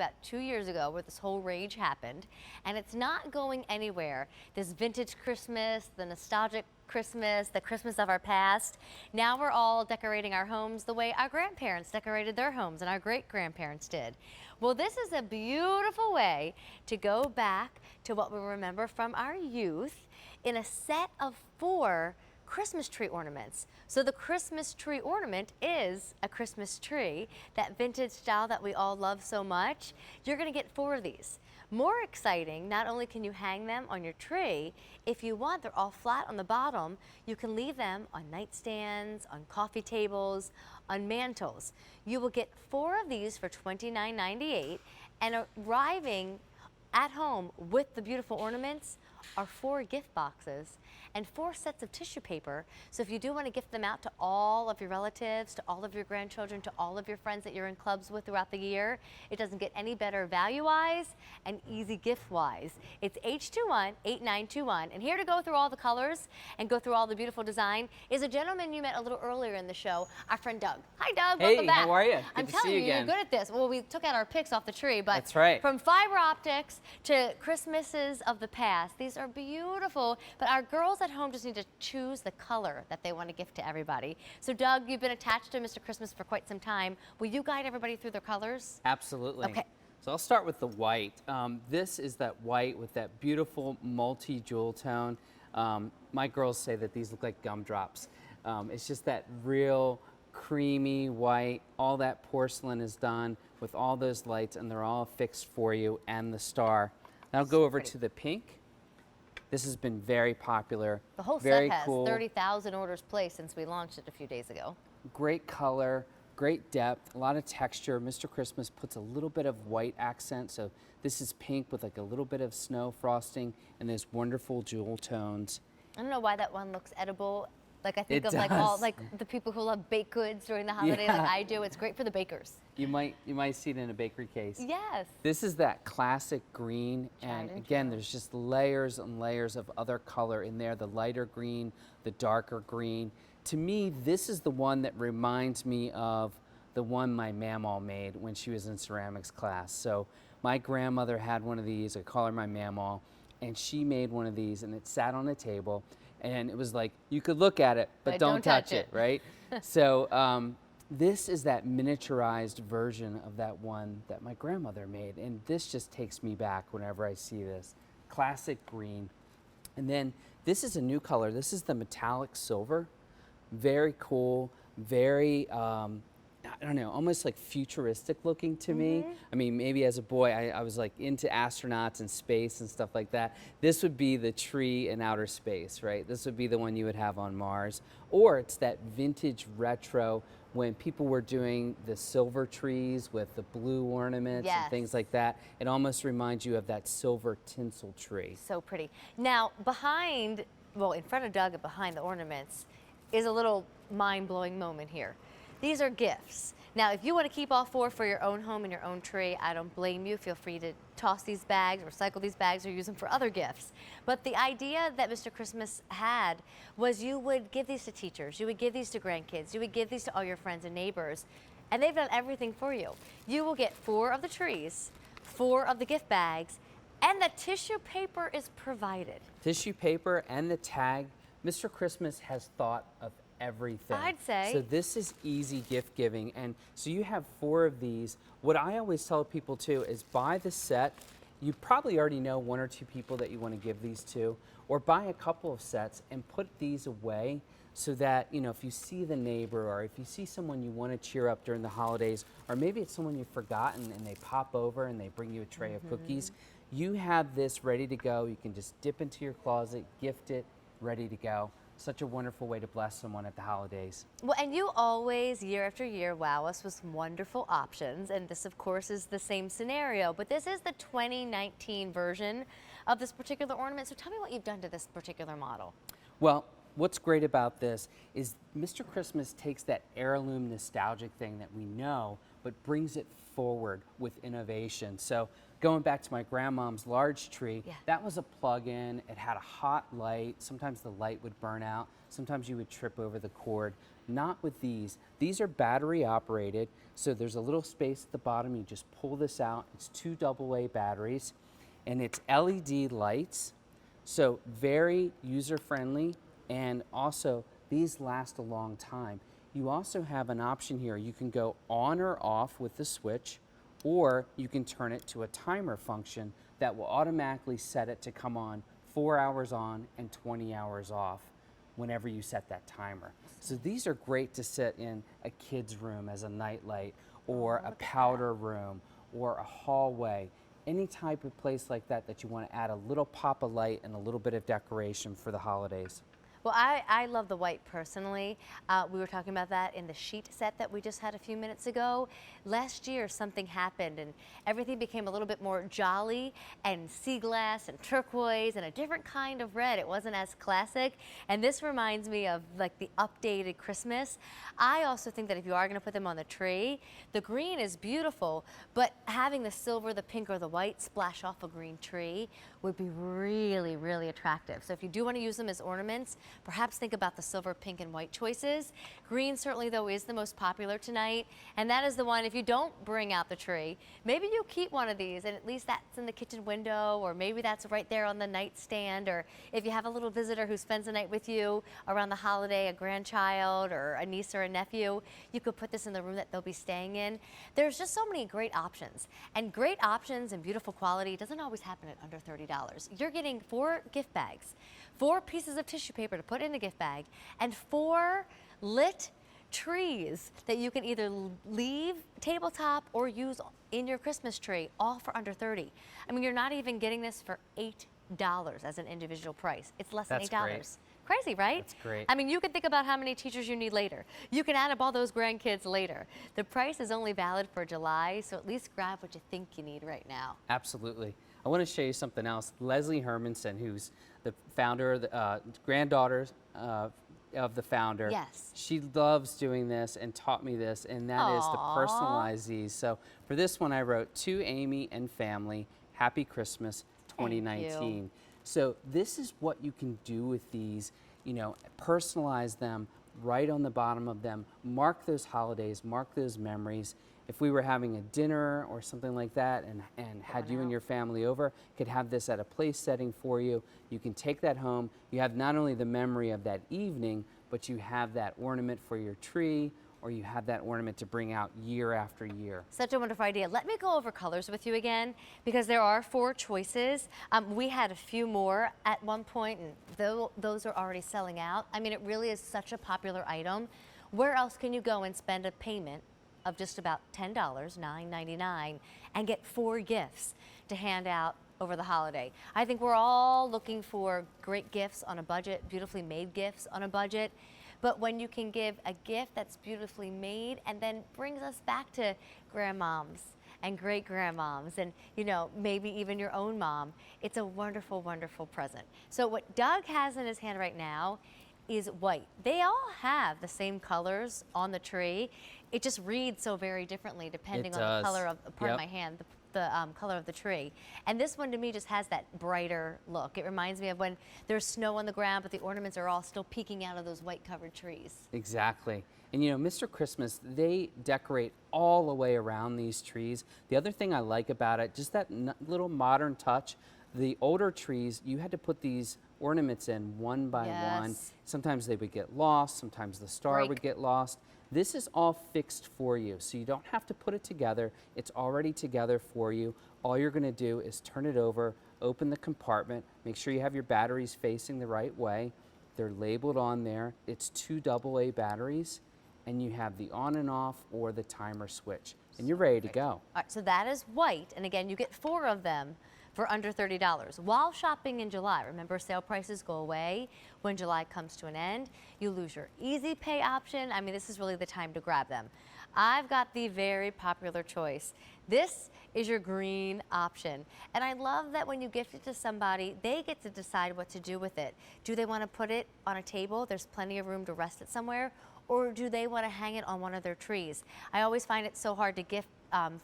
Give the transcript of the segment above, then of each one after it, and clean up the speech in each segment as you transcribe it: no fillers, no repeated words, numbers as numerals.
about 2 years ago where this whole rage happened, and it's not going anywhere. This vintage Christmas, the nostalgic Christmas, the Christmas of our past. Now we're all decorating our homes the way our grandparents decorated their homes and our great-grandparents did. Well, this is a beautiful way to go back to what we remember from our youth in a set of 4 Christmas tree ornaments. So the Christmas tree ornament is a Christmas tree, that vintage style that we all love so much. You're going to get 4 of these. More exciting, not only can you hang them on your tree, if you want, they're all flat on the bottom. You can leave them on nightstands, on coffee tables, on mantles. You will get 4 of these for $29.98, and arriving at home with the beautiful ornaments are 4 gift boxes and 4 sets of tissue paper. So if you do want to gift them out to all of your relatives, to all of your grandchildren, to all of your friends that you're in clubs with throughout the year, it doesn't get any better value-wise and easy gift-wise. It's H21-8921. And here to go through all the colors and go through all the beautiful design is a gentleman you met a little earlier in the show, our friend Doug. Hi, Doug. Welcome back. Hey, how are you? I'm telling you, you're good at this. Well, we took out our picks off the tree, but that's right. From fiber optics to Christmases of the past, these are beautiful, but our girls at home just need to choose the color that they want to gift to everybody. So Doug, you've been attached to Mr. Christmas for quite some time. Will you guide everybody through their colors? Absolutely. Okay. So I'll start with the white. This is that white with that beautiful multi-jewel tone. My girls say that these look like gumdrops. It's just that real creamy white. All that porcelain is done with all those lights, and they're all fixed for you, and the star. Now I'll go over to the pink. This has been very popular. The whole very set has cool. 30,000 orders placed since we launched it a few days ago. Great color, great depth, a lot of texture. Mr. Christmas puts a little bit of white accent, so this is pink with like a little bit of snow frosting and those wonderful jewel tones. I don't know why that one looks edible. Like I think It of like does. all like the people who love baked goods during the holiday like I do. It's great for the bakers. You might see it in a bakery case. Yes. This is that classic green, and again, there's just layers and layers of other color in there. The lighter green, the darker green. To me, this is the one that reminds me of the one my mamaw made when she was in ceramics class. So my grandmother had one of these. I call her my mamaw, and she made one of these, and it sat on a table. And it was like, you could look at it, but don't touch it, right? So this is that miniaturized version of that one that my grandmother made. And this just takes me back whenever I see this. Classic green. And then this is a new color. This is the metallic silver. Very cool, very, I don't know, almost like futuristic looking to me. I mean, maybe as a boy, I was like into astronauts and space and stuff like that. This would be the tree in outer space, right? This would be the one you would have on Mars. Or it's that vintage retro when people were doing the silver trees with the blue ornaments and things like that. It almost reminds you of that silver tinsel tree. So pretty. Now, behind, well, in front of Doug and behind the ornaments is a little mind-blowing moment here. These are gifts. Now, if you want to keep all 4 for your own home and your own tree, I don't blame you. Feel free to toss these bags, recycle these bags, or use them for other gifts. But the idea that Mr. Christmas had was you would give these to teachers, you would give these to grandkids, you would give these to all your friends and neighbors, and they've done everything for you. You will get 4 of the trees, 4 of the gift bags, and the tissue paper is provided. Tissue paper and the tag. Mr. Christmas has thought of everything. I'd say. So this is easy gift giving. And so you have 4 of these. What I always tell people too is buy the set. You probably already know 1 or 2 people that you want to give these to, or buy a couple of sets and put these away so that, you know, if you see the neighbor or if you see someone you want to cheer up during the holidays, or maybe it's someone you've forgotten and they pop over and they bring you a tray of cookies, you have this ready to go. You can just dip into your closet, gift it, ready to go. Such a wonderful way to bless someone at the holidays. Well, and you always, year after year, wow us with some wonderful options. And this, of course, is the same scenario. But this is the 2019 version of this particular ornament. So tell me what you've done to this particular model. Well, what's great about this is Mr. Christmas takes that heirloom nostalgic thing that we know, but brings it forward with innovation. So going back to my grandmom's large tree, that was a plug-in. It had a hot light. Sometimes the light would burn out. Sometimes you would trip over the cord. Not with these. These are battery operated, so there's a little space at the bottom. You just pull this out. It's 2 AA batteries, and it's LED lights, so very user-friendly, and also these last a long time. You also have an option here. You can go on or off with the switch, or you can turn it to a timer function that will automatically set it to come on 4 hours on and 20 hours off whenever you set that timer. So these are great to sit in a kid's room as a nightlight, or a powder room, or a hallway. Any type of place like that that you want to add a little pop of light and a little bit of decoration for the holidays. Well, I love the white personally. We were talking about that in the sheet set that we just had a few minutes ago. Last year, something happened and everything became a little bit more jolly and sea glass and turquoise and a different kind of red. It wasn't as classic. And this reminds me of like the updated Christmas. I also think that if you are going to put them on the tree, the green is beautiful, but having the silver, the pink, or the white splash off a green tree would be really, really attractive. So if you do want to use them as ornaments, perhaps think about the silver, pink, and white choices. Green certainly, though, is the most popular tonight, and that is the one, if you don't bring out the tree, maybe you keep one of these, and at least that's in the kitchen window, or maybe that's right there on the nightstand, or if you have a little visitor who spends the night with you around the holiday, a grandchild, or a niece or a nephew, you could put this in the room that they'll be staying in. There's just so many great options, and great options and beautiful quality doesn't always happen at under $30. You're getting 4 gift bags, 4 pieces of tissue paper to put in a gift bag, and 4 lit trees that you can either leave tabletop or use in your Christmas tree, all for under $30. I mean, you're not even getting this for $8 as an individual price. It's less than $8. Great. Crazy, right? That's great. I mean, you can think about how many teachers you need later. You can add up all those grandkids later. The price is only valid for July, so at least grab what you think you need right now. Absolutely. I want to show you something else. Leslie Hermanson, who's the founder, the granddaughter of the founder. Yes. She loves doing this and taught me this, and that is to personalize these. So for this one, I wrote, "To Amy and Family, Happy Christmas 2019." So this is what you can do with these, you know, personalize them right on the bottom of them, mark those holidays, mark those memories. If we were having a dinner or something like that and had you and your family over, could have this at a place setting for you. You can take that home. You have not only the memory of that evening, but you have that ornament for your tree, or you have that ornament to bring out year after year. Such a wonderful idea. Let me go over colors with you again, because there are 4 choices. We had a few more at one point, and those are already selling out. I mean, it really is such a popular item. Where else can you go and spend a payment of just about $10, $9.99, and get 4 gifts to hand out over the holiday? I think we're all looking for great gifts on a budget, beautifully made gifts on a budget. But when you can give a gift that's beautifully made and then brings us back to grandmoms and great grandmoms and, you know, maybe even your own mom, it's a wonderful, wonderful present. So what Doug has in his hand right now is white. They all have the same colors on the tree. It just reads so very differently depending on the color of, pardon my hand, the color of the tree. And this one to me just has that brighter look. It reminds me of when there's snow on the ground, but the ornaments are all still peeking out of those white covered trees. Exactly. And you know, Mr. Christmas, they decorate all the way around these trees. The other thing I like about it, just that little modern touch. The older trees, you had to put these ornaments in one by one. Sometimes they would get lost, sometimes the star would get lost. This is all fixed for you, so you don't have to put it together. It's already together for you. All you're gonna do is turn it over, open the compartment, make sure you have your batteries facing the right way. They're labeled on there. It's 2 AA batteries, and you have the on and off or the timer switch, and you're ready to go. All right, so that is white, and again, you get 4 of them for under $30 while shopping in July. Remember, sale prices go away when July comes to an end. You lose your easy pay option. I mean, this is really the time to grab them. I've got the very popular choice. This is your green option. And I love that when you gift it to somebody, they get to decide what to do with it. Do they want to put it on a table? There's plenty of room to rest it somewhere. or do they want to hang it on one of their trees? I always find it so hard to gift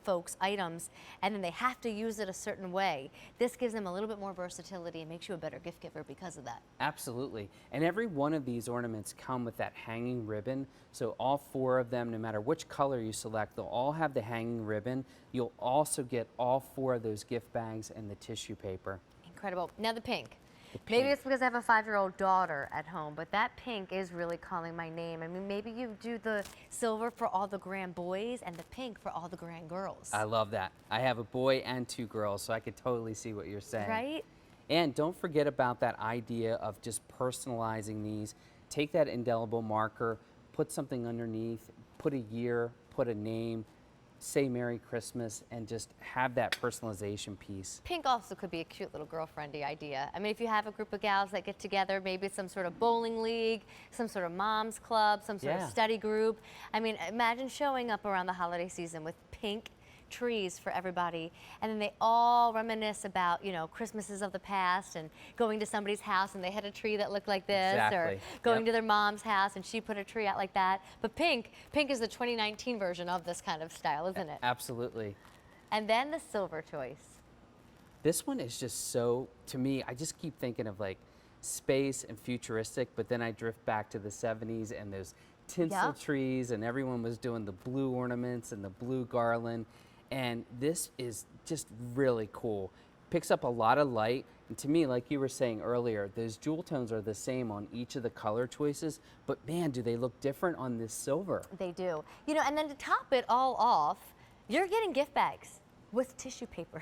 folks items and then they have to use it a certain way. This gives them a little bit more versatility and makes you a better gift giver because of that. Absolutely. And every one of these ornaments come with that hanging ribbon. So all 4 of them, no matter which color you select, they'll all have the hanging ribbon. You'll also get all 4 of those gift bags and the tissue paper. Incredible. Now the pink. Maybe it's because I have a 5-year-old daughter at home, but that pink is really calling my name. I mean, maybe you do the silver for all the grand boys and the pink for all the grand girls. I love that. I have a boy and 2 girls, so I could totally see what you're saying. Right? And don't forget about that idea of just personalizing these. Take that indelible marker, put something underneath, put a year, put a name, say Merry Christmas, and just have that personalization piece. Pink also could be a cute little girlfriendy idea. I mean, if you have a group of gals that get together, maybe it's some sort of bowling league, some sort of mom's club, some sort of study group. I mean, imagine showing up around the holiday season with pink trees for everybody, and then they all reminisce about, you know, Christmases of the past and going to somebody's house and they had a tree that looked like this, or going to their mom's house and she put a tree out like that. But pink is the 2019 version of this kind of style, isn't it? Absolutely. And then the silver choice. This one is just so, to me, I just keep thinking of like space and futuristic, but then I drift back to the 70s and those tinsel trees, and everyone was doing the blue ornaments and the blue garland. And this is just really cool. Picks up a lot of light. And to me, like you were saying earlier, those jewel tones are the same on each of the color choices, but man, do they look different on this silver. They do. You know, and then to top it all off, you're getting gift bags with tissue paper.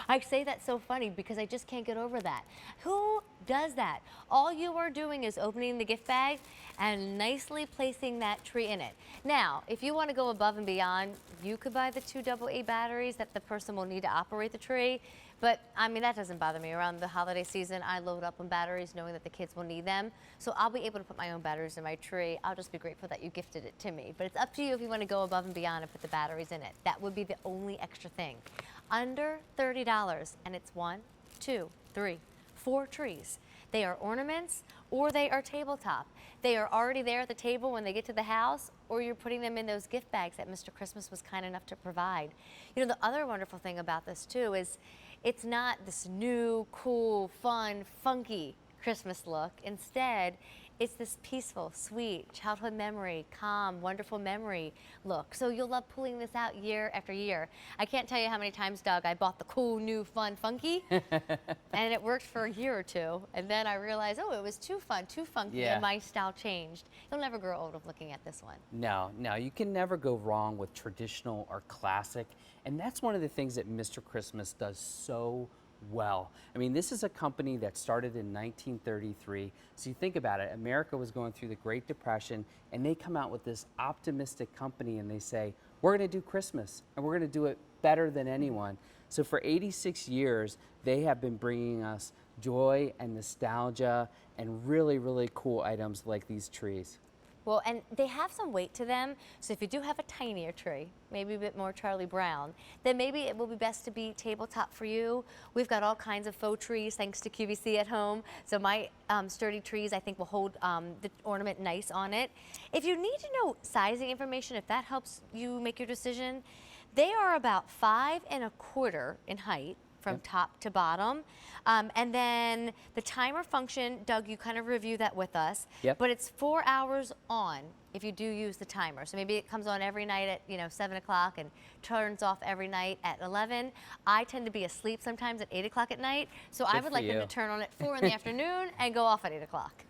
I say that's so funny because I just can't get over that. Who does that? All you are doing is opening the gift bag and nicely placing that tree in it. Now, if you want to go above and beyond, you could buy the 2 AA batteries that the person will need to operate the tree. But I mean, that doesn't bother me. Around the holiday season, I load up on batteries knowing that the kids will need them. So I'll be able to put my own batteries in my tree. I'll just be grateful that you gifted it to me. But it's up to you if you want to go above and beyond and put the batteries in it. That would be the only extra thing. Under $30, and it's 1, 2, 3, 4 trees. They are ornaments or they are tabletop. They are already there at the table when they get to the house, or you're putting them in those gift bags that Mr. Christmas was kind enough to provide. You know, the other wonderful thing about this too is it's not this new, cool, fun, funky Christmas look. Instead, it's this peaceful, sweet, childhood memory, calm, wonderful memory look. So you'll love pulling this out year after year. I can't tell you how many times, Doug, I bought the cool, new, fun, funky, and it worked for a year or 2. And then I realized, oh, it was too fun, too funky, and my style changed. You'll never grow old of looking at this one. No, you can never go wrong with traditional or classic. And that's one of the things that Mr. Christmas does so well. I mean, this is a company that started in 1933. So you think about it, America was going through the Great Depression, and they come out with this optimistic company and they say, we're going to do Christmas and we're going to do it better than anyone. So for 86 years, they have been bringing us joy and nostalgia and really, really cool items like these trees. Well, and they have some weight to them, so if you do have a tinier tree, maybe a bit more Charlie Brown, then maybe it will be best to be tabletop for you. We've got all kinds of faux trees thanks to QVC at home, so my sturdy trees I think will hold the ornament nice on it. If you need to know sizing information, if that helps you make your decision, they are about 5 1/4 in height from top to bottom. And then the timer function, Doug, you kind of review that with us, but it's 4 hours on if you do use the timer. So maybe it comes on every night at 7 o'clock and turns off every night at 11. I tend to be asleep sometimes at 8 o'clock at night, so I would like them to turn on at 4 in the afternoon and go off at 8 o'clock.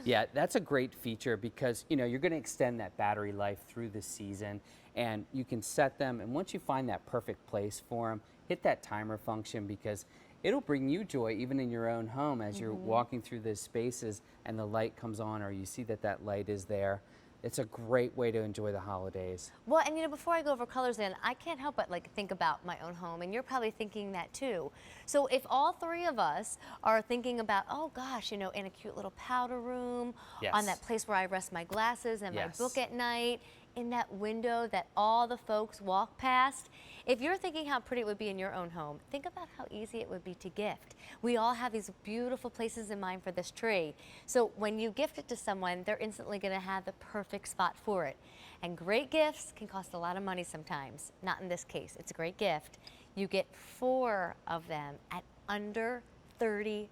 Yeah, that's a great feature because you're going to extend that battery life through the season, and you can set them, and once you find that perfect place for them, hit that timer function because it'll bring you joy even in your own home as you're walking through those spaces and the light comes on or you see that light is there. It's a great way to enjoy the holidays. Well, and before I go over colors in, I can't help but think about my own home, and you're probably thinking that too. So if all 3 of us are thinking about, oh gosh, in a cute little powder room, on that place where I rest my glasses and my book at night, in that window that all the folks walk past. If you're thinking how pretty it would be in your own home, think about how easy it would be to gift. We all have these beautiful places in mind for this tree. So when you gift it to someone, they're instantly going to have the perfect spot for it. And great gifts can cost a lot of money sometimes. Not in this case. It's a great gift. You get 4 of them at under $30.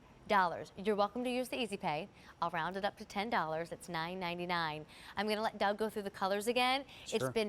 You're welcome to use the Easy Pay. I'll round it up to $10. It's $9.99. I'm going to let Doug go through the colors again. Sure. It's been